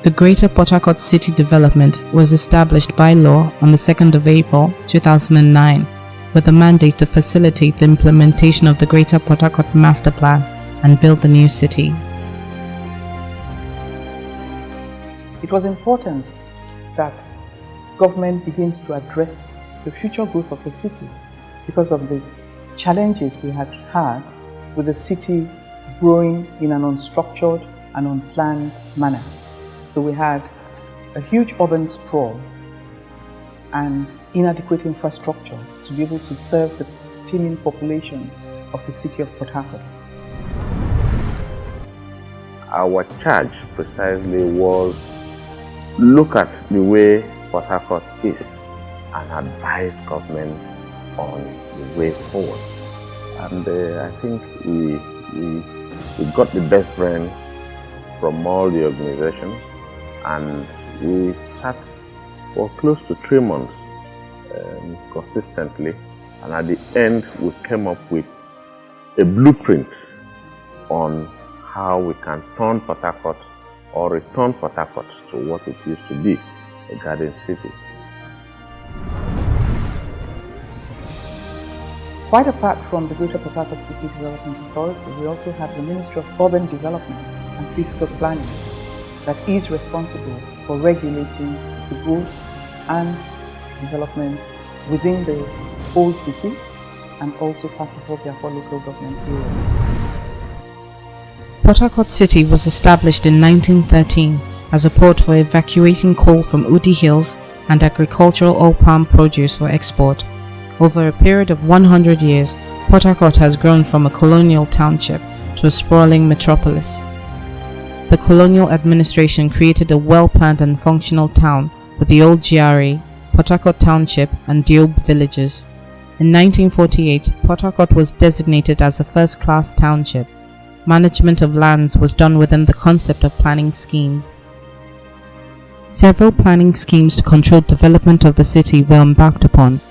The Greater Port Harcourt City Development was established by law on the 2nd of April 2009 with a mandate to facilitate the implementation of the Greater Port Harcourt Master Plan and build the new city. It was important that government begins to address the future growth of the city because of the challenges we had with the city growing in an unstructured and unplanned manner. So we had a huge urban sprawl and inadequate infrastructure to be able to serve the teeming population of the city of Port Harcourt. Our charge precisely was look at the way Port Harcourt is and advise government on the way forward. And I think we got the best brain from all the organizations, and we sat for close to 3 months consistently, and at the end we came up with a blueprint on how we can turn Port Harcourt or return Port Harcourt to what it used to be, a garden city. Quite apart from the Greater Port Harcourt City Development Authority, we also have the Ministry of Urban Development and Fiscal Planning that is responsible for regulating the growth and developments within the old city and also part of their local government area. Port Harcourt City was established in 1913 as a port for evacuating coal from Udi Hills and agricultural oil palm produce for export. Over a period of 100 years, Port Harcourt has grown from a colonial township to a sprawling metropolis. The colonial administration created a well-planned and functional town with the old GRA, Port Harcourt Township and Diob villages. In 1948, Port Harcourt was designated as a first-class township. Management of lands was done within the concept of planning schemes. Several planning schemes to control development of the city were embarked upon.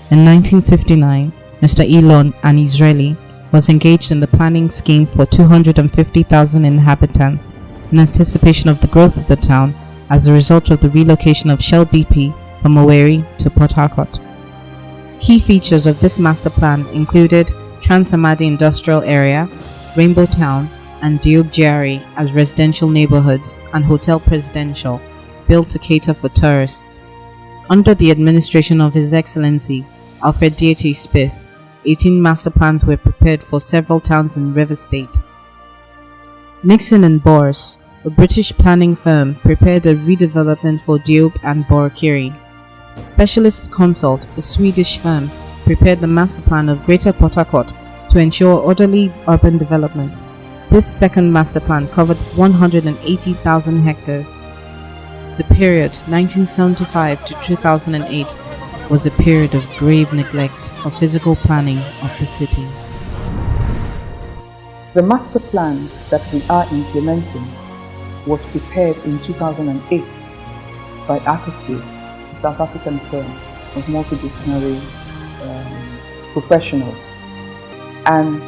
In 1959, Mr. Elon, an Israeli, was engaged in the planning scheme for 250,000 inhabitants in anticipation of the growth of the town as a result of the relocation of Shell BP from Owerri to Port Harcourt. Key features of this master plan included Trans-Amadi Industrial Area, Rainbow Town, and Diob GRA as residential neighborhoods and Hotel Presidential, built to cater for tourists. Under the administration of His Excellency Alfred D.H. Spiff, 18 master plans were prepared for several towns in River State. Nixon and Boris, a British planning firm, prepared a redevelopment for Diob and Borokiri. Specialist Consult, a Swedish firm, prepared the master plan of Greater Port Harcourt to ensure orderly urban development. This second master plan covered 180,000 hectares. The period 1975 to 2008 was a period of grave neglect of physical planning of the city. The master plan that we are implementing was prepared in 2008 by Arcoscape, a South African firm of multidisciplinary professionals. And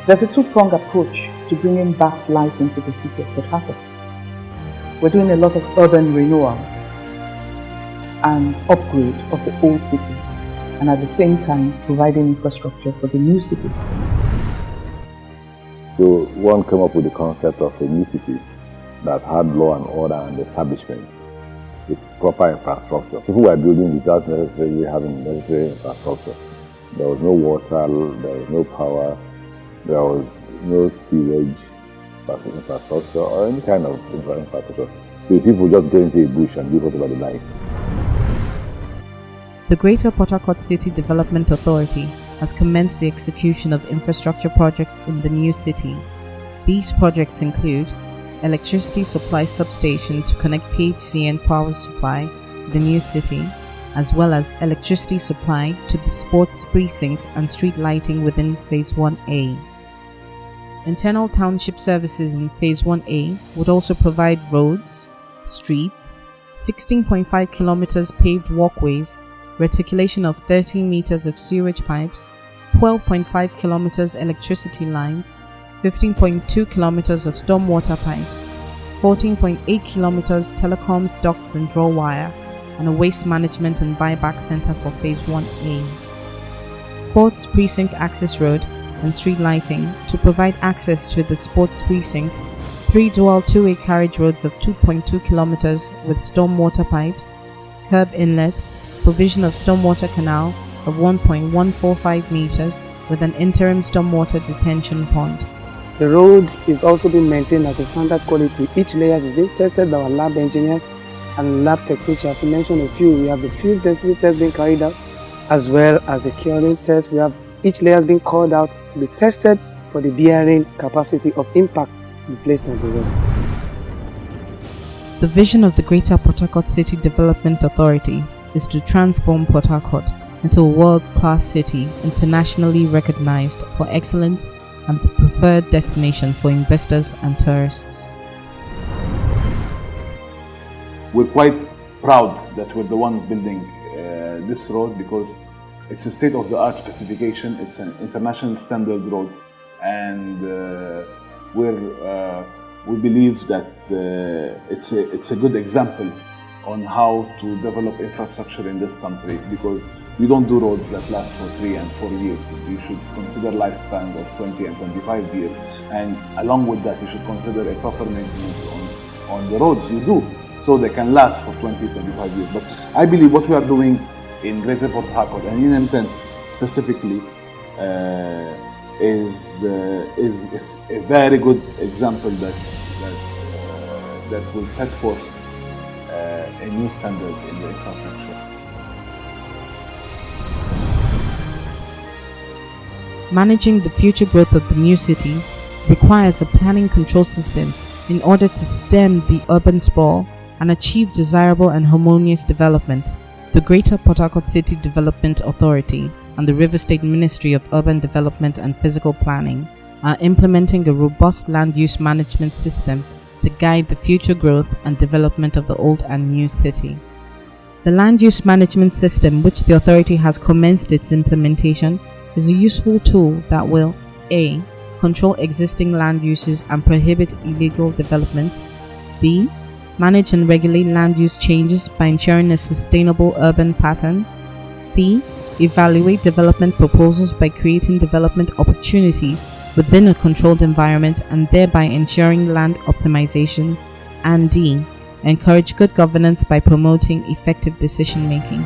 there's a two-pronged approach to bringing back life into the city of Port Harcourt. We're doing a lot of urban renewal and upgrade of the old city, and at the same time providing infrastructure for the new city. So one came up with the concept of a new city that had law and order and establishment with proper infrastructure. People were building without necessarily having necessary infrastructure. There was no water, there was no power, there was no sewage infrastructure or any kind of infrastructure. So people just get into a bush and do whatever they like. The Greater Port Harcourt City Development Authority has commenced the execution of infrastructure projects in the new city. These projects include electricity supply substation to connect PHCN power supply to the new city, as well as electricity supply to the sports precinct and street lighting within Phase 1A. Internal township services in Phase 1A would also provide roads, streets, 16.5 kilometers paved walkways, reticulation of 13 meters of sewage pipes, 12.5 kilometers electricity lines, 15.2 kilometers of stormwater pipes, 14.8 kilometers telecoms, ducts and draw wire, and a waste management and buyback center for Phase 1A. Sports Precinct Access Road and street lighting to provide access to the sports precinct, 3 dual two-way carriage roads of 2.2 kilometers with stormwater pipes, curb inlet, provision of stormwater canal of 1.145 meters with an interim stormwater detention pond. The road is also being maintained as a standard quality. Each layer is being tested by our lab engineers and lab technicians. To mention a few, we have the field density test being carried out, as well as the curing test. We have each layer being called out to be tested for the bearing capacity of impact to be placed on the road. The vision of the Greater Port Harcourt City Development Authority is to transform Port Harcourt into a world-class city internationally recognized for excellence and the preferred destination for investors and tourists. We're quite proud that we're the ones building this road because it's a state-of-the-art specification, it's an international standard road, and we believe that it's a good example on how to develop infrastructure in this country, because we don't do roads that last for 3 and 4 years. You should consider lifespan of 20 and 25 years, and along with that you should consider a proper maintenance on the roads you do, so they can last for 20-25 years. But I believe what we are doing in Greater Port Harcourt and in M10 specifically is a very good example that will set forth a new standard in the infrastructure. Managing the future growth of the new city requires a planning control system in order to stem the urban sprawl and achieve desirable and harmonious development. The Greater Port Harcourt City Development Authority and the River State Ministry of Urban Development and Physical Planning are implementing a robust land use management system to guide the future growth and development of the old and new city. The land use management system, which the authority has commenced its implementation, is a useful tool that will A. Control existing land uses and prohibit illegal developments, B. Manage and regulate land use changes by ensuring a sustainable urban pattern, C. Evaluate development proposals by creating development opportunities within a controlled environment and thereby ensuring land optimization, and D. Encourage good governance by promoting effective decision making.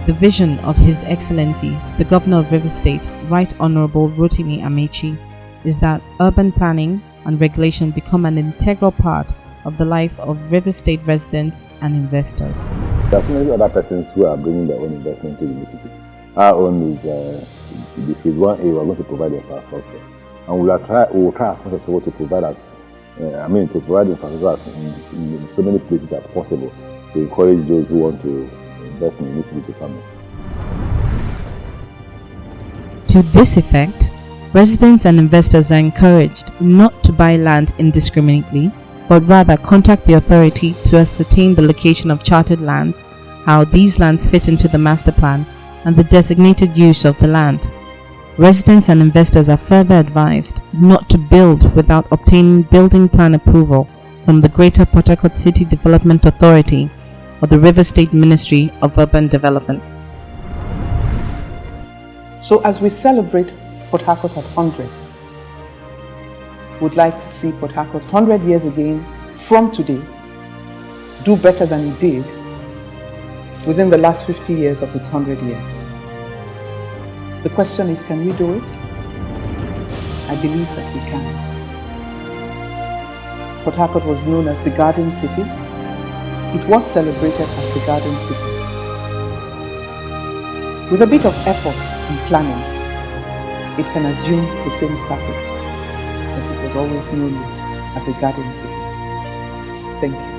The vision of His Excellency, the Governor of River State, Right Honorable Rotimi Amechi, is that urban planning and regulation become an integral part of the life of River State residents and investors. There are so many other persons who are bringing their own investment to the city. Our own is the Phase 1A. We are going to provide the infrastructure, and we will try as much as possible to provide that. To provide infrastructure in so many places as possible to encourage those who want to invest in the city to come in. To this effect, residents and investors are encouraged not to buy land indiscriminately, but rather contact the authority to ascertain the location of chartered lands, how these lands fit into the master plan, and the designated use of the land. Residents and investors are further advised not to build without obtaining building plan approval from the Greater Port Harcourt City Development Authority or the River State Ministry of Urban Development. So as we celebrate Port Harcourt at 100, would like to see Port Harcourt 100 years again from today do better than it did within the last 50 years of its 100 years. The question is, can we do it? I believe that we can. Port Harcourt was known as the Garden City. It was celebrated as the Garden City. With a bit of effort and planning, it can assume the same status that it was always known as a Garden City. Thank you.